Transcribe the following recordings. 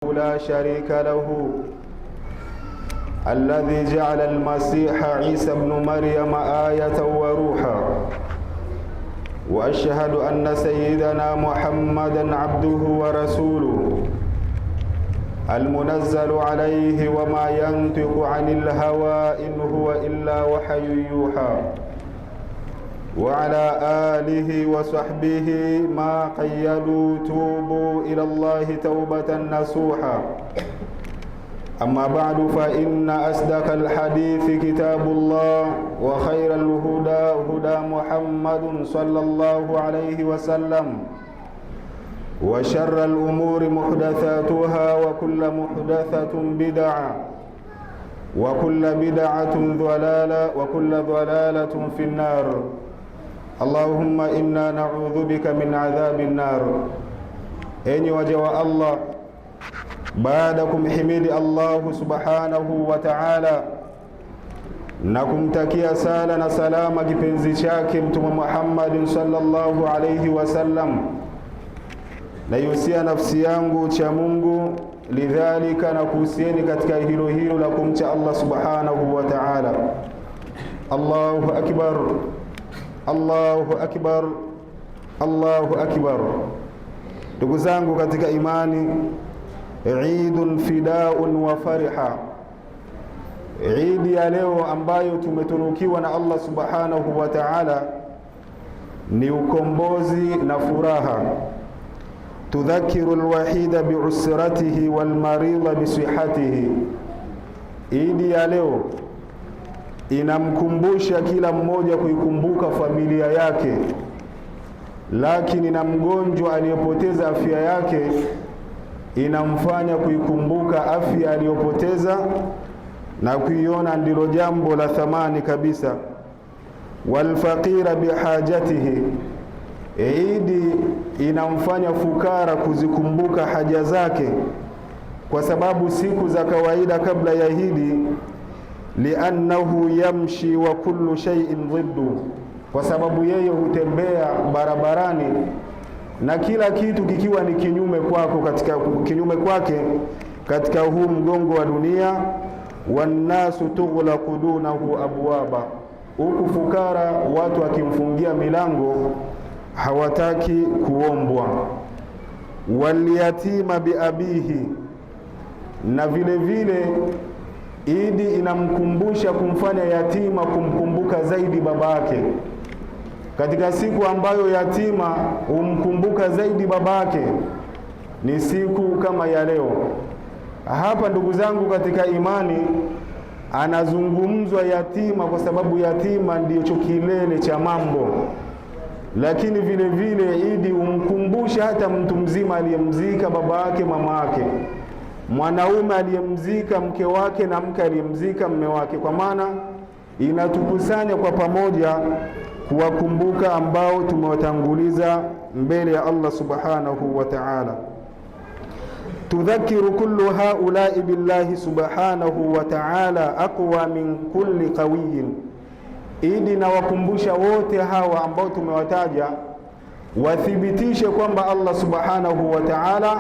لا شريك له الذي جعل المسيح عيسى ابن مريم آية وروحا، وأشهد أن سيدنا محمدًا عبده ورسوله المنزل عليه وما ينطق عن الهوى إن هو إلا وحي يوحى، وعلى آله وصحبه ما قيدوا توبوا إلى الله توبة نصوحا. أما بعد، فإن أصدق الحديث كتاب الله، وخير الهدى هدى محمد صلى الله عليه وسلم، وشر الأمور محدثاتها، وكل محدثة بدعة، وكل بدعة ضلالة، وكل ضلالة في النار. اللهم إنا نعوذ بك من عذاب النار. أني وجه الله بعدكم حميد الله سبحانه وتعالى نكم تكيا سالنا سلام kipenzi chake Mtume Muhammad sallallahu alayhi wasallam. Nayusia nafsi yangu cha Mungu, lidhalika na kuhusieni katika hilo la kumcha Allah subhanahu wa ta'ala. Allahu akbar, Allahu akbar, Allahu akbar. Ndugu zangu katika imani, Eidun fidaun wa fariha, Eid ya leo ambayo tumetunukiwa na Allah subhanahu wa ta'ala ni ukombozi na furaha. Tudhakiru alwahida bi'usratihi walmarida bisihhatihi. Eid ya leo inamkumbusha kila mmoja kuikumbuka familia yake, lakini na mgonjwa aliyepoteza afya yake inamfanya kuikumbuka afya aliyopoteza na kuiona ndilo jambo la thamani kabisa. Walfaqira bihajatihi, Eid inamfanya fukara kuzikumbuka haja zake, kwa sababu siku za kawaida kabla ya Eid, liannahu yamshi wa kullu shay'in dhiddu, kwa sababu yeye hutembea barabarani na kila kitu kikiwa ni kinyume kwake katika huu mgongo wa dunia. Wannasu tughlaqu dunahu abwaba, huku fukara watu akimfungia milango hawataki kuombwa. Waliyatima biabihi, na vile vile Eid inamkumbusha kumfanya yatima kumkumbuka zaidi babake. Katika siku ambayo yatima humkumbuka zaidi babake ni siku kama ya leo. Hapa ndugu zangu katika imani, anazungumzwa yatima kwa sababu yatima ndiyo kilele cha mambo, lakini vile vile Eid humkumbusha hata mtu mzima aliyemzika baba yake, mama yake, mwanaume aliyemzika mke wake na mke aliyemzika mume wake, kwa maana inatukusanya kwa pamoja kuwakumbuka ambao tumewatanguliza mbele ya Allah subhanahu wa ta'ala. Tudhakiru kullu haula'i billahi subhanahu wa ta'ala aqwa min kulli qawiyin. Eid na wakumbusha wote hawa ambao tumewataja wathibitishe kwamba Allah subhanahu wa ta'ala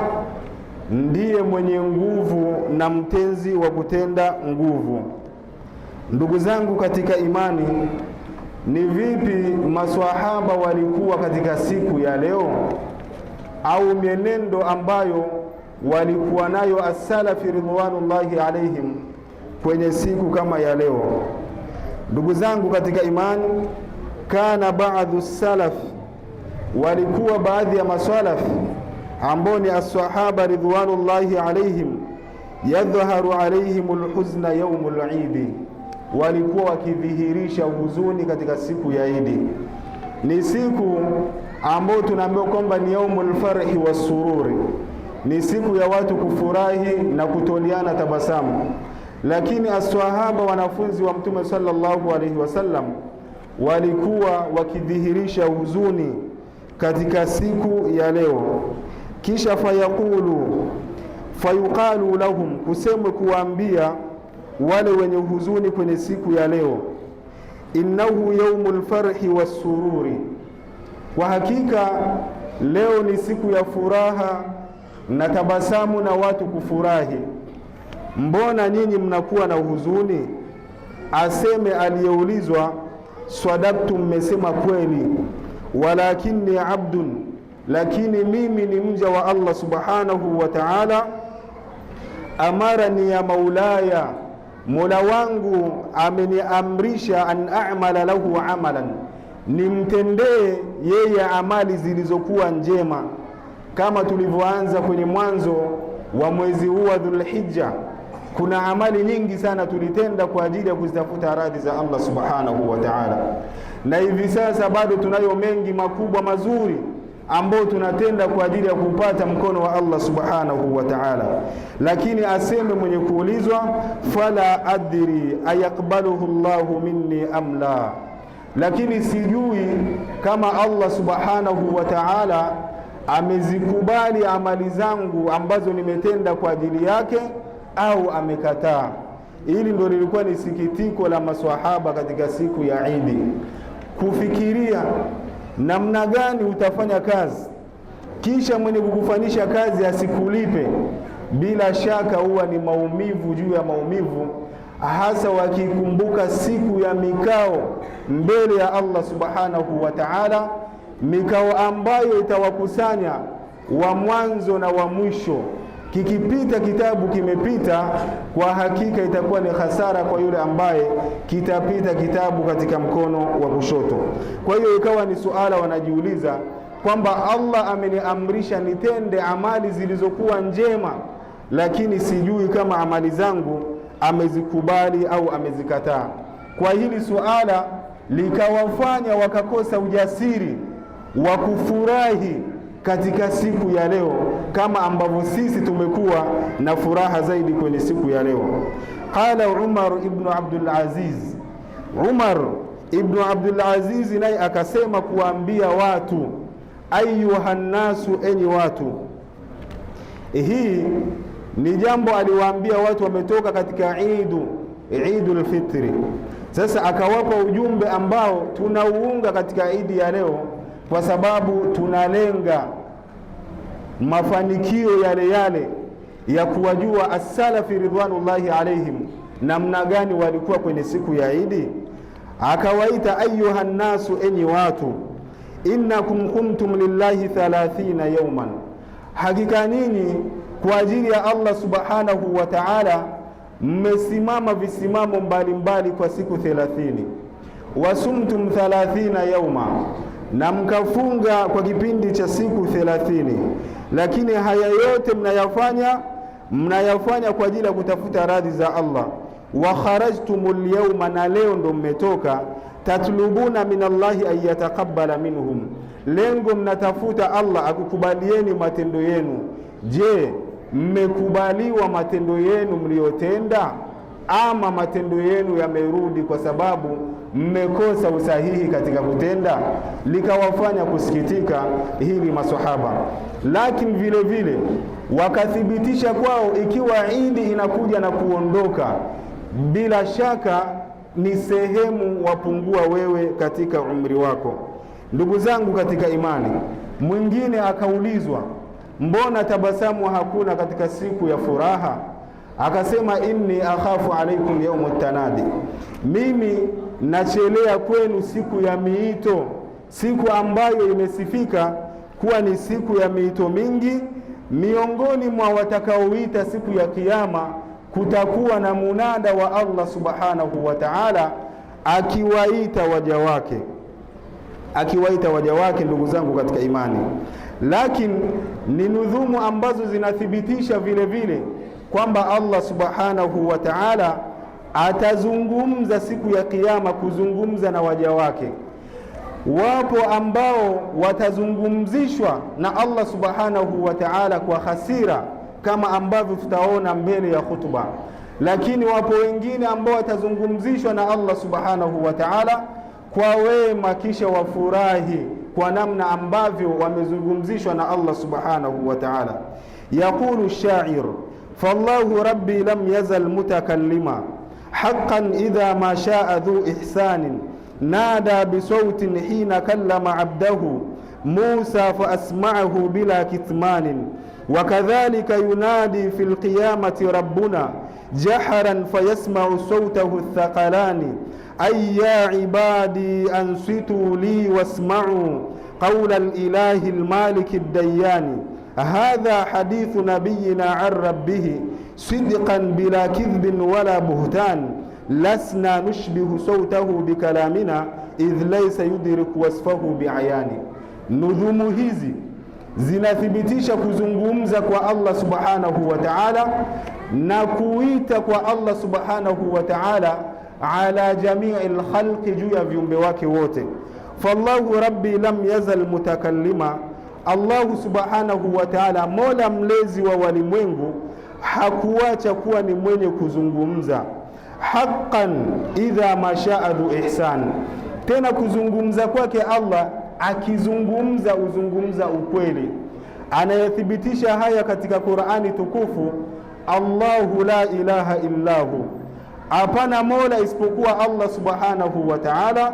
ndiye mwenye nguvu na mtenzi wa kutenda nguvu. Ndugu zangu katika imani, ni vipi maswahaba walikuwa katika siku ya leo, au mienendo ambayo walikuwa nayo as-salafi ridwanullahi alaihim kwenye siku kama ya leo? Ndugu zangu katika imani, kana baadhi salaf, walikuwa baadhi ya maswalaf ambao ni as-sahaba ridwanullahi alaihim, yadhharu alaihimul huzna yawmul Eid, walikuwa wakidhihirisha huzuni katika siku ya Eid. Ni siku ambayo tunaambiwa kwamba ni yaumul farhi wasururi, ni siku ya watu kufurahi na kutoliana tabasamu. Lakini as-sahaba, wanafunzi wa Mtume sallallahu alaihi wasallam, walikuwa wakidhihirisha huzuni katika siku ya leo. Kisha fayuqalu lahum, kusemwe kuambia wale wenye huzuni kwenye siku ya leo, innahu yaumul farhi wasururi, kwa hakika leo ni siku ya furaha mnatabasamu na watu kufurahi, mbona nyinyi mnakuwa na huzuni? Aseme aliyeulizwa, swadaktu, mmesema kweli, walakinni abdun, lakini mimi ni mja wa Allah subhanahu wa ta'ala, amarani ya maulaya, mola wangu ameniamrisha, an a'mala lahu amalan, nimtendee yeye amali zilizokuwa njema. Kama tulivyoanza kwenye mwanzo wa mwezi huu wa Dhulhijja, kuna amali nyingi sana tulitenda kwa ajili ya kuzitafuta radhi za Allah subhanahu wa ta'ala, na hivi sasa bado tunayo mengi makubwa mazuri ambao tunatenda kwa ajili ya kupata mkono wa Allah subhanahu wa ta'ala. Lakini aseme mwenye kuulizwa, fala adri ayaqbaluhu Allahu minni am la, lakini sijui kama Allah subhanahu wa ta'ala amezikubali amali zangu ambazo nimetenda kwa ajili yake au amekataa. Hili ndio lilikuwa ni sikitiko la maswahaba katika siku ya Idi, kufikiria namna gani utafanya kazi kisha mwenye kukufanyisha kazi asikulipe. Bila shaka huwa ni maumivu juu ya maumivu, hasa wakikumbuka siku ya mikao mbele ya Allah subhanahu wa ta'ala, mikao ambayo itawakusanya wa mwanzo na wa mwisho. Kikipita kitabu kimepita, kwa hakika itakuwa ni hasara kwa yule ambaye kitapita kitabu katika mkono wa kushoto. Kwa hiyo ikawa ni suala wanajiuliza kwamba Allah ameniamrisha nitende amali zilizokuwa njema, lakini sijui kama amali zangu amezikubali au amezikataa. Kwa hili suala likawafanya wakakosa ujasiri wa kufurahi katika siku ya leo, kama ambavyo sisi tumekuwa na furaha zaidi kwenye siku ya leo. Qala Umar ibn Abdul Aziz, Umar ibn Abdul Aziz naye akasema kuambia watu, ayuhan nasu, enyi watu. Hii ni jambo aliwaambia watu wametoka katika Eidul Fitri. Sasa akawapa ujumbe ambao tunauunga katika Idi ya leo, kwa sababu tunalenga mafanikio yale yale ya kuwajua as-salafi ridwanullahi alaihim namna gani walikuwa kwenye siku ya Idi. Akawaita, ayuhan nasu, enyi watu, innakum kuntum lillahi 30 yawman, hakika nyinyi kwa ajili ya Allah subhanahu wa ta'ala mmesimama visimamo mbalimbali kwa siku 30. Wasumtum 30 yawma, na mkafunga kwa kipindi cha siku 30. Lakini haya yote mnayafanya kwa ajili ya kutafuta radhi za Allah. Wa kharajtumul yawma, na leo ndo mmetoka, tatlubuna min Allahi an yataqabbala minhum, lengo mnatafuta Allah akukubalieni matendo yenu. Je, mmekubaliwa matendo yenu mliyotenda, ama matendo yenu yamerudi kwa sababu mmekosa usahihi katika kutenda? Likawafanya kusikitika hili maswahaba, lakini vile vile wakathibitisha kwao, ikiwa Idi inakuja na kuondoka, bila shaka ni sehemu wapungua wewe katika umri wako. Ndugu zangu katika imani, mwingine akaulizwa, mbona tabasamu hakuna katika siku ya furaha? Akasema, inni akhafu alaikum yawm tanadi, mimi nachelea kwenu siku ya miito, siku ambayo imesifika kuwa ni siku ya miito mingi. Miongoni mwa watakaoita siku ya Kiyama kutakuwa na munada wa Allah subhanahu wa ta'ala akiwaita waja wake, ndugu zangu katika imani. Lakini ni nudhumu ambazo zinathibitisha vile vile kwamba Allah subhanahu wa ta'ala atazungumza siku ya Kiyama, kuzungumza na waja wake. Wapo ambao watazungumzishwa na Allah subhanahu wa ta'ala kwa hasira, kama ambavyo tutaona mbele ya khutba, lakini wapo wengine ambao watazungumzishwa na Allah subhanahu wa ta'ala kwa wema, kisha wafurahi kwa namna ambavyo wamezungumzishwa na Allah subhanahu wa ta'ala. Yaqulu shair, fallahu rabbi lam yazal mutakallima haqqan idha ma sha'a dhu ihsanin nada bisautin hina kallama abdahu Musa fa asma'ahu bila kitmanin wakadhalika yunadi fil qiyamati rabbuna jaharan fayasma'u sawtahu athqalani ay ya ibadi ansitu li wasma'u qawla al-ilahi al-maliki ad-dayani hadha hadithu nabiyyina an rabbih sidqan bila kidhbin wala buhtan lasna nushbihu sawtahu bikalamina idh laysa yudriku wasfahu bi'ayani. Nudhumu hizi zinathibitisha kuzungumza kwa Allah subhanahu wa ta'ala na kuita kwa Allah subhanahu wa ta'ala ala jami'il khalqi, juu ya viumbe wake wote. Fallahu rabbi lam yazal mutakallima, Allahu subhanahu wa ta'ala mola mlezi wa walimwengu hakuacha kuwa ni mwenye kuzungumza. Haqqan idha mashaa dhu ihsan, tena kuzungumza kwake Allah, akizungumza uzungumza ukweli. Anayethibitisha haya katika Qur'ani tukufu, Allahu la ilaha illahu, hapana mola isipokuwa Allah subhanahu wa ta'ala.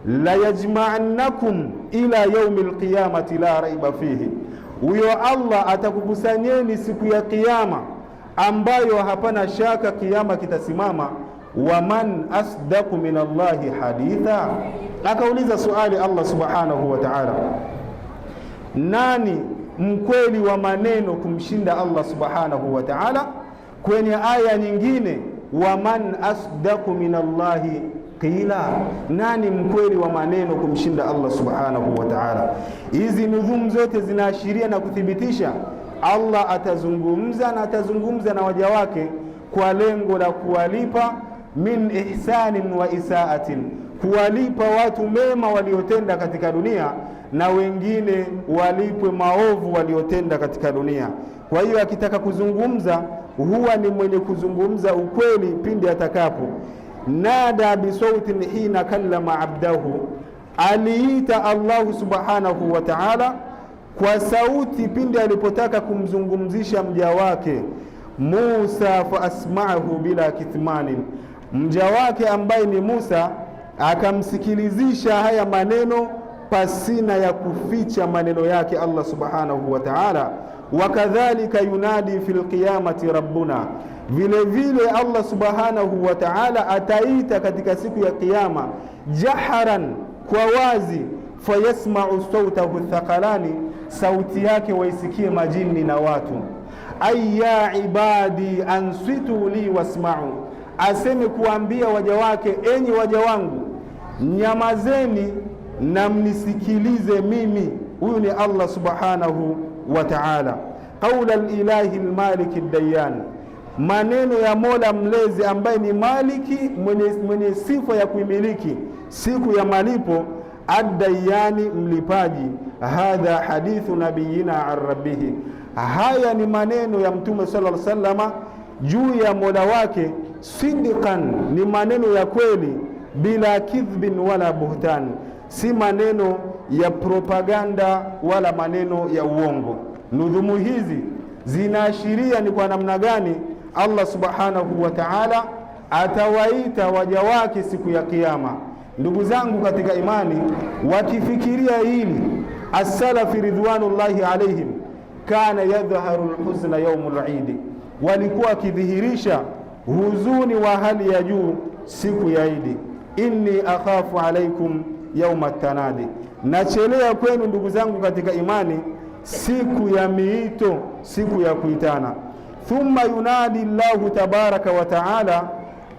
La yajma'annakum ila yaumil qiyamati la raiba fihi, huyo Allah atakukusanyeni siku ya kiyama ambayo hapana shaka kiyama kitasimama. Waman asdaqu min Allahi haditha, akauliza swali Allah subhanahu wa ta'ala, nani mkweli wa maneno kumshinda Allah subhanahu wa ta'ala? Kwenye aya nyingine, waman asdaqu min Allahi qila, nani mkweli wa maneno kumshinda Allah subhanahu wa ta'ala? Hizi nudhumu zote zinaashiria na kuthibitisha Allah atazungumza na atazungumza na waja wake kwa lengo la kuwalipa min ihsanin wa isaatin, kuwalipa watu mema waliotenda katika dunia na wengine walipwe maovu waliotenda katika dunia. Kwa hiyo akitaka kuzungumza huwa ni mwenye kuzungumza ukweli pindi atakapo. Nada bisautin hina kallama abdahu, aliita Allah subhanahu wa ta'ala kwa sauti pindi alipotaka kumzungumzisha mja wake Musa, fa asma'ahu bila kithmanin, mja wake ambaye ni Musa akamsikilizisha haya maneno pasina ya kuficha maneno yake Allah subhanahu wa ta'ala. Wakadhalika yunadi fil qiyamati rabbuna, vile vile Allah subhanahu wa ta'ala ataita katika siku ya kiyama jaharan, kwa wazi, fayasma'u sawtahu thaqalani, sauti yake waisikie majini na watu. Ay ya ibadi ansitu li wasma'u, aseme kuambia waja wake, enyi waja wangu nyamazeni na mnisikilize mimi. Huyu ni Allah subhanahu wa ta'ala. Qawla al-ilahi al-maliki ad-dayyan, maneno ya mola mlezi ambaye ni maliki, mwenye sifa ya kuimiliki siku ya malipo, ad-dayyani, mlipaji. Hadha hadithu nabiyina an rabbihi, haya ni maneno ya mtume sallallahu alaihi wasallam juu ya mola wake. Sidqan, ni maneno ya kweli, bila kidhbin wala buhtan, si maneno ya propaganda wala maneno ya uongo. Nudhumu hizi zinaashiria ni kwa namna gani Allah subhanahu wa ta'ala atawaita waja wake siku ya kiyama. Ndugu zangu katika imani, wakifikiria hili, as-salafi ridwanullahi alaihim kana yadhharu al-huzna yawm al-eid, walikuwa wakidhihirisha huzuni wa hali ya juu siku ya Idi. Inni akhafu alaikum yawma at-tanadi, nachelea kwenu ndugu zangu katika imani siku ya miito, siku ya kuitana. Thumma yunadi Allahu tabaraka wa taala,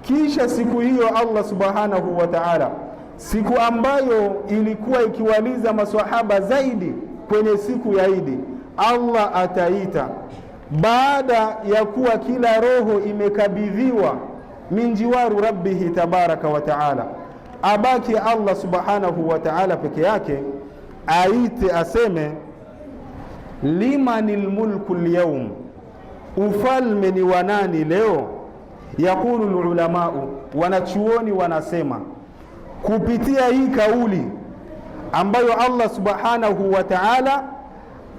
kisha siku hiyo Allah subhanahu wa taala, siku ambayo ilikuwa ikiwaliza maswahaba zaidi kwenye siku ya Idi, Allah ataita baada ya kuwa kila roho imekabidhiwa min jiwaru rabbihi tabaraka wa taala, abaki Allah subhanahu wa taala peke yake, aite aseme limanil mulku al-yawm, ufalme ni wa nani leo? Yaqulu ulamau, wanachuoni wanasema kupitia hii kauli ambayo Allah subhanahu wa ta'ala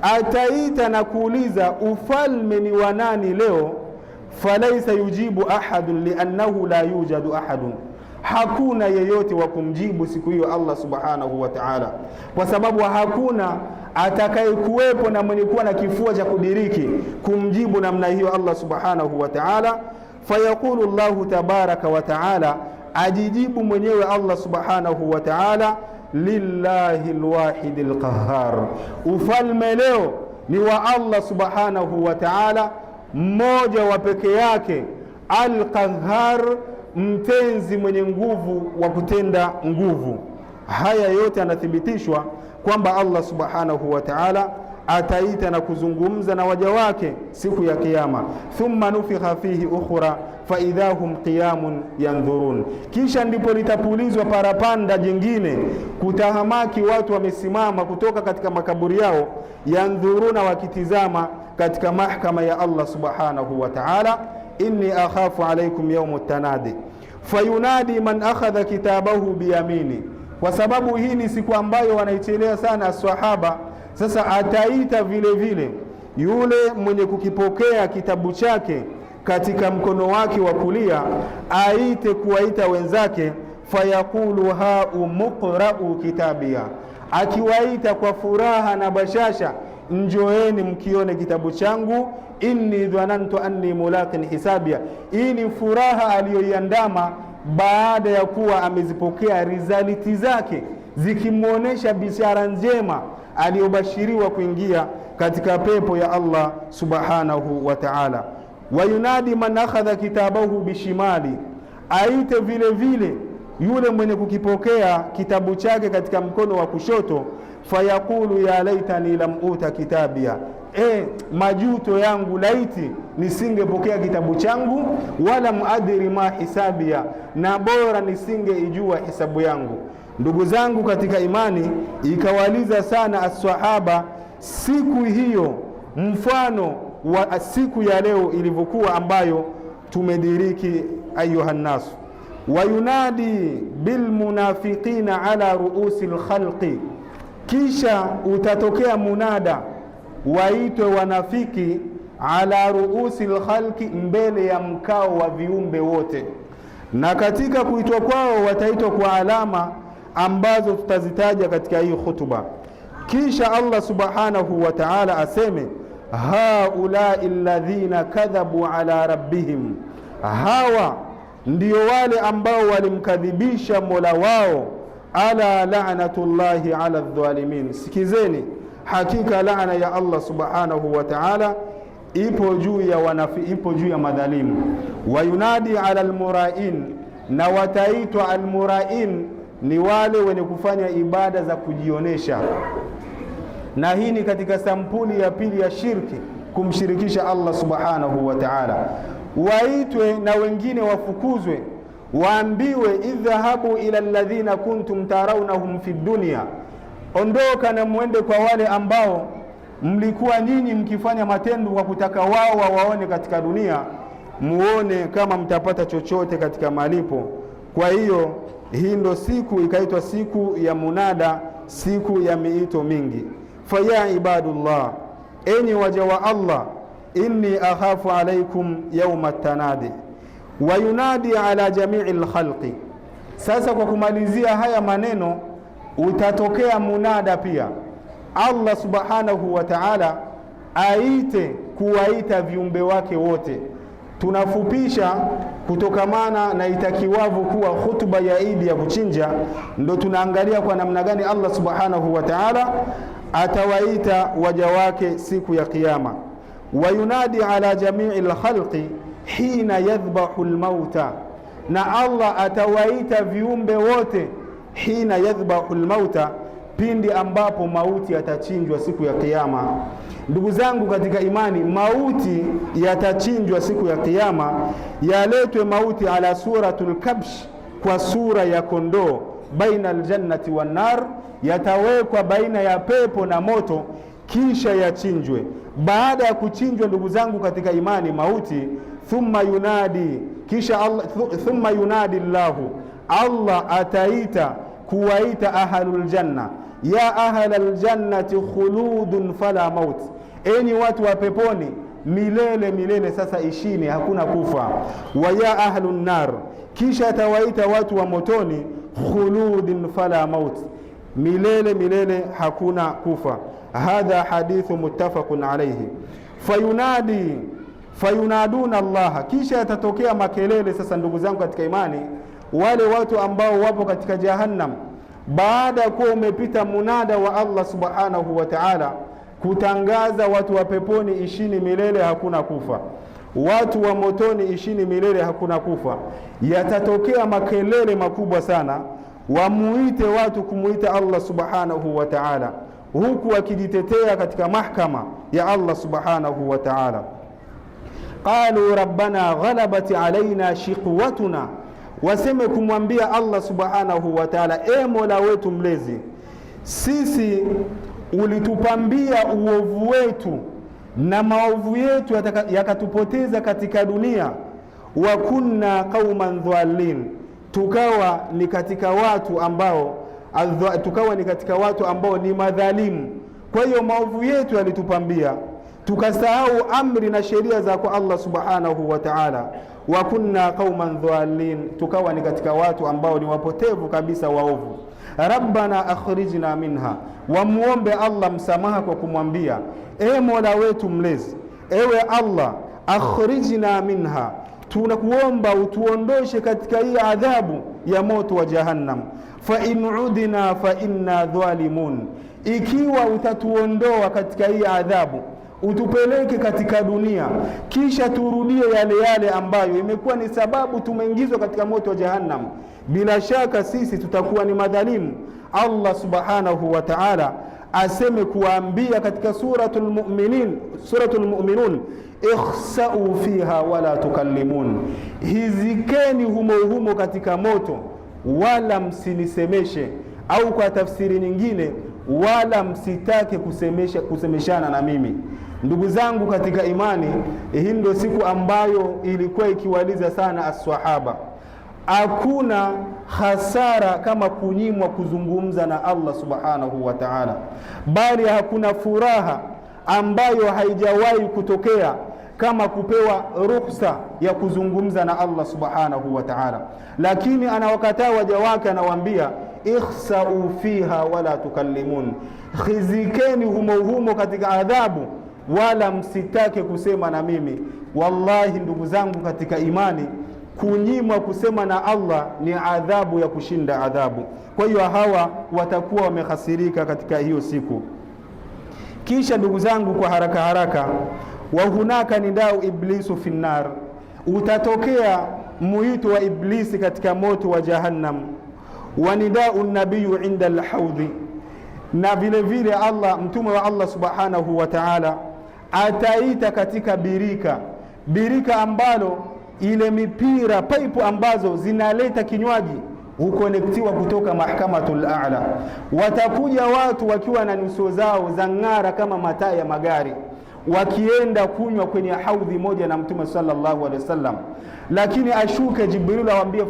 ataita na kuuliza ufalme ni wa nani leo, falaisa yujibu ahadun liannahu la yujadu ahadun, hakuna yeyote wa kumjibu siku hiyo Allah subhanahu wa ta'ala, kwa sababu hakuna atakayekuwepo na mwenye kuwa na kifua cha kudiriki kumjibu namna hiyo Allah subhanahu wa ta'ala. Fayaqulu Allahu tabaraka wa ta'ala, ajijibu mwenyewe Allah subhanahu wa ta'ala, lillahi alwahidil qahhar, ufalme leo ni wa Allah subhanahu wa ta'ala, mmoja wa peke yake, al-qahhar, mtenzi mwenye nguvu wa kutenda nguvu. Haya yote yanathibitishwa kwamba Allah subhanahu wa ta'ala ataita na kuzungumza na waja wake siku ya kiyama. Thumma nufikha fihi ukhra fa idahum qiyamun yandhurun, kisha ndipo litapulizwa parapanda jingine, kutahamaki watu wamesimama kutoka katika makaburi yao, yandhuruna, wakitizama katika mahkama ya Allah subhanahu wa ta'ala. Inni akhafu alaykum yawm at-tanadi fayunadi man akhadha kitabahu biyamini, kwa sababu hii ni siku ambayo wanaichelea sana sahaba. Sasa ataita vile vile yule mwenye kukipokea kitabu chake katika mkono wake wa kulia, aite kuwaita wenzake, fayaqulu ha muqra'u kitabia, akiwaita kwa furaha na bashasha, njoeni mkione kitabu changu, inni dhanantu anni mulaqin hisabia. Hii ni furaha aliyoiandama baada ya kuwa amezipokea rizaliti zake zikimuonesha bishara njema aliyobashiriwa kuingia katika pepo ya Allah subhanahu wa ta'ala. Wayunadi man akhadha kitabahu bishimali, aite vile vile yule mwenye kukipokea kitabu chake katika mkono wa kushoto, fayaqulu ya laitani lam uta kitabia, majuto yangu, laiti nisingepokea kitabu changu, wala muadiri ma hisabia, na bora nisingeijua hisabu yangu. Ndugu zangu katika imani, ikawaliza sana as-sahaba siku hiyo mfano wa siku ya leo ilivyokuwa, ambayo tumediriki ayuha nasu. Wayunadi bilmunafiqina ala ruusi lkhalqi, kisha utatokea munada, waitwe wanafiki ala ruusi lkhalqi, mbele ya mkao wa viumbe wote. Na katika kuitwa kwao wataitwa kwa alama ambazo tutazitaja katika hii hutuba. Kisha Allah subhanahu wa ta'ala aseme, haulai alladhina kadhabu ala rabbihim, hawa ndio wale ambao walimkadhibisha Mola wao, ala la'natullahi ala dhalimin, sikizeni, hakika laana ya Allah subhanahu wa ta'ala ipo juu ya madhalimu. Wayunadi ala almurain, na wataitwa almurain ni wale wenye kufanya ibada za kujionesha, na hii ni katika sampuli ya pili ya shirki, kumshirikisha Allah subhanahu wa ta'ala. Waitwe na wengine wafukuzwe, waambiwe idhahabu ila alladhina kuntum tarawnahum fi dunya, ondoka na muende kwa wale ambao mlikuwa nyinyi mkifanya matendo kwa kutaka wao wawaone katika dunia, muone kama mtapata chochote katika malipo. Kwa hiyo hii ndo siku ikaitwa siku ya munada, siku ya miito mingi. Faya ibadullah, enyi waja wa Allah, inni akhafu alaikum yawma at-tanadi. Wayunadi ala jami'i lkhalqi. Sasa kwa kumalizia haya maneno, utatokea munada pia. Allah subhanahu wa ta'ala aite kuwaita viumbe wake wote. Tunafupisha kutokamana na itakiwavu kuwa hutuba ya Idi ya kuchinja, ndo tunaangalia kwa namna gani Allah subhanahu wa ta'ala atawaita waja wake siku ya kiyama. Wayunadi ala jami'i lkhalqi hina yadhbahu lmauta, na Allah atawaita viumbe wote hina yadhbahu lmauta, pindi ambapo mauti yatachinjwa siku ya kiyama. Ndugu zangu katika imani, mauti yatachinjwa siku ya kiyama, yaletwe mauti ala suratul kabsh, kwa sura ya kondoo, baina aljannati wan nar, yatawekwa baina ya pepo na moto, kisha yachinjwe. Baada ya kuchinjwa, ndugu zangu katika imani, mauti, thumma yunadi, kisha Allah, thumma yunadi Allahu, Allah ataita kuwaita ahlul janna, ya ahlal jannati khuludun fala maut, enyi watu wa peponi milele milele sasa ishini, hakuna kufa. Wa ya ahlun nar, kisha atawaita watu wa motoni khuludun fala maut, milele milele hakuna kufa. Hadha hadithu muttafaqun alayhi. Fayunaduna Allah, kisha yatatokea makelele. Sasa ndugu zangu katika imani, wale watu ambao wapo katika jahannam, baada ya kuwa umepita munada wa Allah subhanahu wa ta'ala kutangaza watu wa peponi ishini milele hakuna kufa, watu wa motoni ishini milele hakuna kufa, yatatokea makelele makubwa sana, wamuite watu kumuita Allah subhanahu wa ta'ala, huku wakijitetea katika mahkama ya Allah subhanahu wa ta'ala. Qalu rabbana ghalabat alaina shiqwatuna, waseme kumwambia Allah subhanahu wa ta'ala, e Mola wetu mlezi, sisi ulitupambia uovu wetu na maovu yetu yakatupoteza katika dunia. Wa kunna qauman dhalin, tukawa ni katika watu ambao ni madhalimu. Kwa hiyo maovu yetu yalitupambia, tukasahau amri na sheria za kwa Allah subhanahu wa ta'ala. Wa kunna qauman dhalin, tukawa ni katika watu ambao ni wapotevu kabisa, waovu. Rabbana akhrijna minha, wamuombe Allah msamaha kwa kumwambia, e Mola wetu mlezi, ewe Allah, akhrijna minha, tunakuomba utuondoshe katika hii adhabu ya moto wa jahannam. Fa in udina fa inna dhalimun, ikiwa utatuondoa katika hii adhabu, utupeleke katika dunia, kisha turudie yale ambayo imekuwa ni sababu tumeingizwa katika moto wa jahannam, bila shaka sisi tutakuwa ni madhalimu. Allah subhanahu wa ta'ala aseme kuambia katika suratul mu'minun, ikhsa'u fiha wala tukallimun, hizikeni humo katika moto wala msinisemeshe, au kwa tafsiri nyingine, wala msitake kusemeshana na mimi. Ndugu zangu katika imani, hii ndio siku ambayo ilikuwa ikiwaliza sana as-sahaba. Hakuna hasara kama kunyimwa kuzungumza na Allah subhanahu wa ta'ala, bali hakuna furaha ambayo haijawahi kutokea kama kupewa ruhusa ya kuzungumza na Allah subhanahu wa ta'ala. Lakini anawakataa waja wake, anawaambia ikhsa'u fiha wala tukallimun, khizikeni humo katika adhabu, wala msitake kusema na mimi. Wallahi ndugu zangu katika imani, kunyimwa kusema na Allah ni adhabu ya kushinda adhabu. Kwa hiyo hawa watakuwa wamehasirika katika hiyo siku. Kisha ndugu zangu, kwa haraka, wa hunaka nidau iblisu finnar, utatokea muito wa iblisi katika moto wa jahannam. Wa nidau nabiyu inda alhawdhi, na vile vile Allah, mtume wa Allah subhanahu wa ta'ala ataita katika birika ambalo ile mipira pipe ambazo zinaleta kinywaji hukonektiwa kutoka mahkamatul a'la. Watakuja watu wakiwa na nyuso zao za ng'ara kama mataa ya magari, wakienda kunywa kwenye haudhi moja na mtume sallallahu alaihi wasallam. Lakini ashuke Jibril awaambie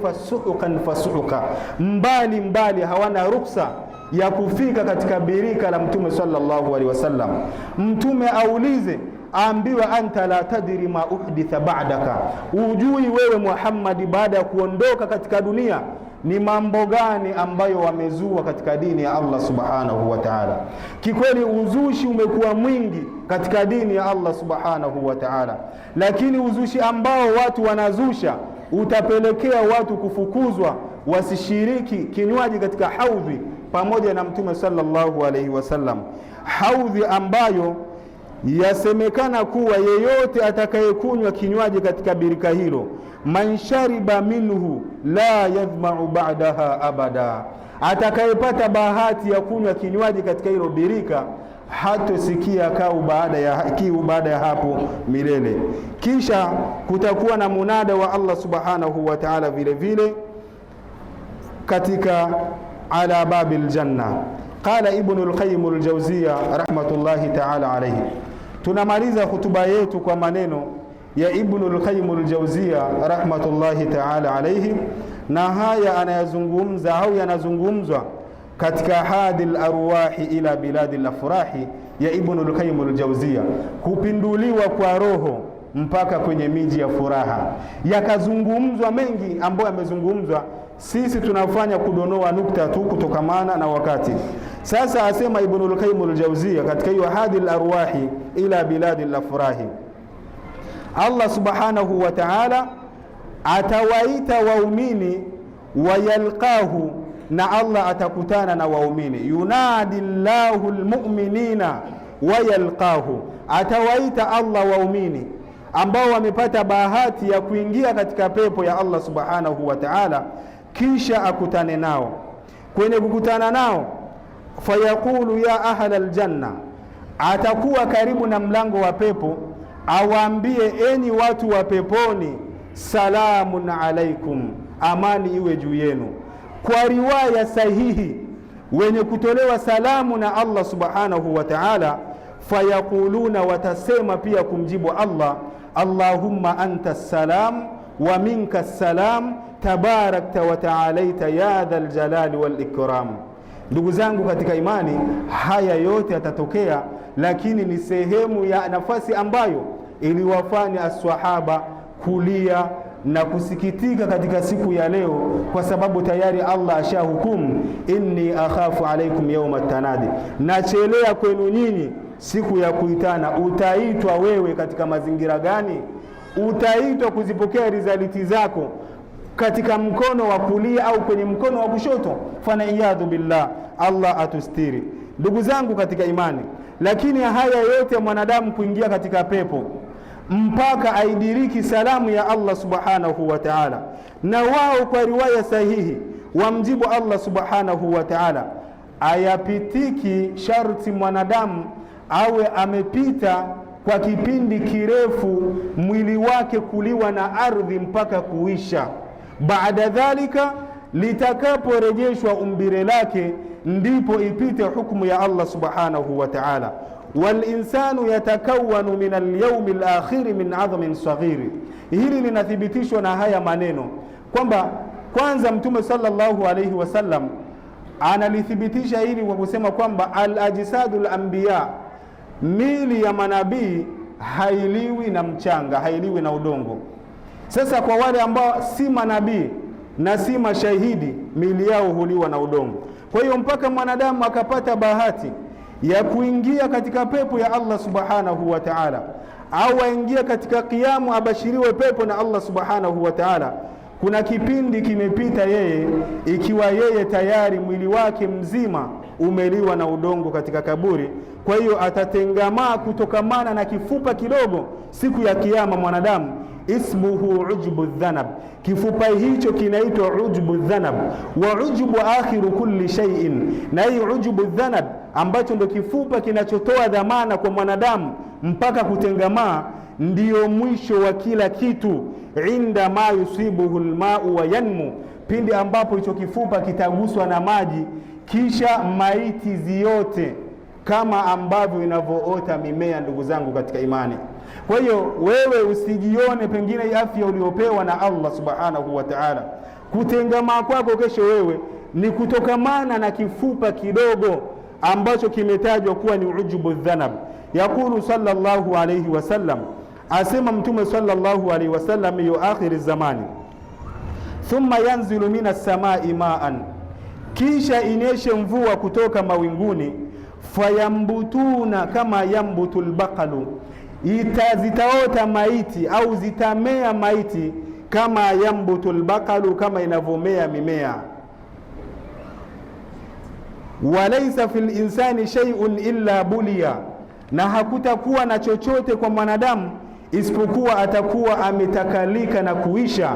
fasuhuka, mbali, hawana ruksa ya kufika katika birika la mtume sallallahu alaihi wasallam. Mtume aulize, aambiwa anta la tadri ma uhditha ba'daka, ujui wewe Muhammad baada ya kuondoka katika dunia ni mambo gani ambayo wamezua katika dini ya Allah subhanahu wa ta'ala. Kikweli uzushi umekuwa mwingi katika dini ya Allah subhanahu wa ta'ala, lakini uzushi ambao watu wanazusha utapelekea watu kufukuzwa, wasishiriki kinywaji katika haudhi pamoja na mtume sallallahu alaihi wasallam, haudhi ambayo yasemekana kuwa yeyote atakayekunywa kinywaji katika birika hilo, man shariba minhu la yadhma'u ba'daha abada, atakayepata bahati ya kunywa kinywaji katika hilo birika hatosikia kiu baada ya hapo milele. Kisha kutakuwa na munada wa Allah subhanahu wa ta'ala vile vile katika ala babil janna. Qala Ibnul Qayyim al-Jawziyya rahmatullahi ta'ala alayhi. Tunamaliza hutuba yetu kwa maneno ya Ibnul Qayyim al-Jawziyya rahmatullahi ta'ala alayhi, na haya anayazungumza au yanazungumzwa katika hadil arwahi ila biladil afrahi ya Ibnul Qayyim al-Jawziyya, kupinduliwa kwa roho mpaka kwenye miji ya furaha. Yakazungumzwa mengi ambayo yamezungumzwa, sisi tunafanya kudonoa nukta tu kutokamana na wakati. Sasa asema Ibnul Qayyim al-Jawziyya katika hiyo hadi al-arwahi ila biladi al-afrahi, Allah subhanahu wa ta'ala atawaita waumini wayalqahu, na Allah atakutana na waumini. Yunadi Allahu almu'minina wayalqahu, atawaita Allah waumini ambao wamepata bahati ya kuingia katika pepo ya Allah subhanahu wa ta'ala, kisha akutane nao. Kwenye kukutana nao, fayaqulu ya ahla aljanna, atakuwa karibu na mlango wa pepo, awaambie enyi watu wa peponi, salamun alaikum, amani iwe juu yenu. Kwa riwaya sahihi wenye kutolewa salamu na Allah subhanahu wa ta'ala, fayaquluna, watasema pia kumjibu Allah, Allahumma anta salam wa minka salam tabarakta wa ta'alaita ya dhal jalali wal ikram. Ndugu zangu katika imani, haya yote yatatokea, lakini ni sehemu ya nafasi ambayo iliwafanya as-sahaba kulia na kusikitika katika siku ya leo, kwa sababu tayari Allah ashahukumu, inni akhafu alaikum yawma tanadi, nachelea kwenu nyinyi siku ya kuitana. Utaitwa wewe katika mazingira gani? Utaitwa kuzipokea rizaliti zako katika mkono wa kulia au kwenye mkono wa kushoto? Fana iyadhu billah, Allah atustiri. Ndugu zangu katika imani, lakini haya yote ya mwanadamu kuingia katika pepo mpaka aidiriki salamu ya Allah subhanahu wa ta'ala, na wao kwa riwaya sahihi wamjibu Allah subhanahu wa ta'ala, ayapitiki sharti mwanadamu awe amepita kwa kipindi kirefu mwili wake kuliwa na ardhi mpaka kuisha. Baada dhalika, litakaporejeshwa umbile lake, ndipo ipite hukumu ya Allah subhanahu wa ta'ala. Wal insanu yatakawanu min al-yawm al-akhir min 'azmin saghir. Hili linathibitishwa na haya maneno kwamba kwanza Mtume sallallahu alayhi wasallam analithibitisha hili kwa kusema kwamba al-ajsadul anbiya, mili ya manabii hailiwi na mchanga, hailiwi na udongo. Sasa kwa wale ambao si manabii na si mashahidi, mili yao huliwa na udongo. Kwa hiyo mpaka mwanadamu akapata bahati ya kuingia katika pepo ya Allah subhanahu wa ta'ala, au aingia katika kiamu abashiriwe pepo na Allah subhanahu wa ta'ala, kuna kipindi kimepita yeye, ikiwa yeye tayari mwili wake mzima umeliwa na udongo katika kaburi. Kwa hiyo atatengamaa kutokamana na kifupa kidogo siku ya kiyama mwanadamu, ismuhu ujbu dhanab. Kifupa hicho kinaitwa ujbu dhanab, wa ujbu akhiru kulli shay'in. Na hii ujbu dhanab ambacho ndo kifupa kinachotoa dhamana kwa mwanadamu mpaka kutengamaa, ndiyo mwisho wa kila kitu. Inda ma yusibuhu alma'u wa yanmu, pindi ambapo hicho kifupa kitaguswa na maji, kisha maiti ziote kama ambavyo inavyoota mimea. Ndugu zangu katika imani, kwa hiyo wewe usijione pengine afya uliopewa na Allah subhanahu wa ta'ala, kutengamaa kwako kesho wewe ni kutokamana na kifupa kidogo ambacho kimetajwa kuwa ni ujubu dhanab. Yakulu sallallahu alayhi wasallam, asema Mtume sallallahu alayhi wasallam, yu akhir zamani, thumma yanzilu minas samai ma'an, kisha inyeshe mvua kutoka mawinguni, fayambutuna kama yambutul baqalu, zitaota maiti au zitamea maiti kama yambutul baqalu, kama inavomea mimea. Walaysa fil insani shay'un illa buliya, na hakutakuwa na chochote kwa mwanadamu isipokuwa atakuwa ametakalika na kuisha.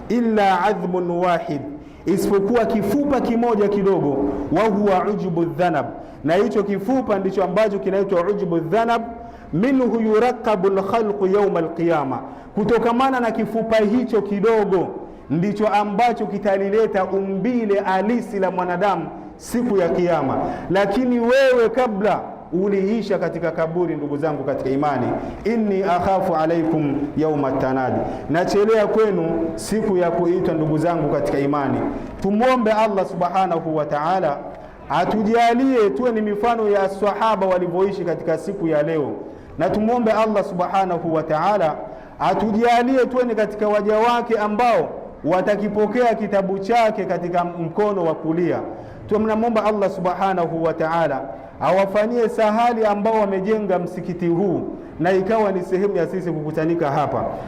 Illa adhmun wahid, isipokuwa kifupa kimoja kidogo. Wa huwa ujubu dhanab, na hicho kifupa ndicho ambacho kinaitwa ujubu dhanab. Minhu yuraqabu al-khalqu yawm al-qiyama, kutokamana na kifupa hicho kidogo ndicho ambacho kitalileta umbile halisi la mwanadamu siku ya kiyama. Lakini wewe kabla uliisha katika kaburi. Ndugu zangu katika imani, inni akhafu alaikum yawma tanadi, nachelea kwenu siku ya kuitwa. Ndugu zangu katika imani, tumuombe Allah subhanahu wa ta'ala atujalie tuwe ni mifano ya sahaba walivyoishi katika siku ya leo, na tumuombe Allah subhanahu wa ta'ala atujalie tuwe ni katika waja wake ambao watakipokea kitabu chake katika mkono wa kulia. Tunamwomba Allah subhanahu wa ta'ala awafanyie sahali ambao wamejenga msikiti huu na ikawa ni sehemu ya sisi kukutanika hapa.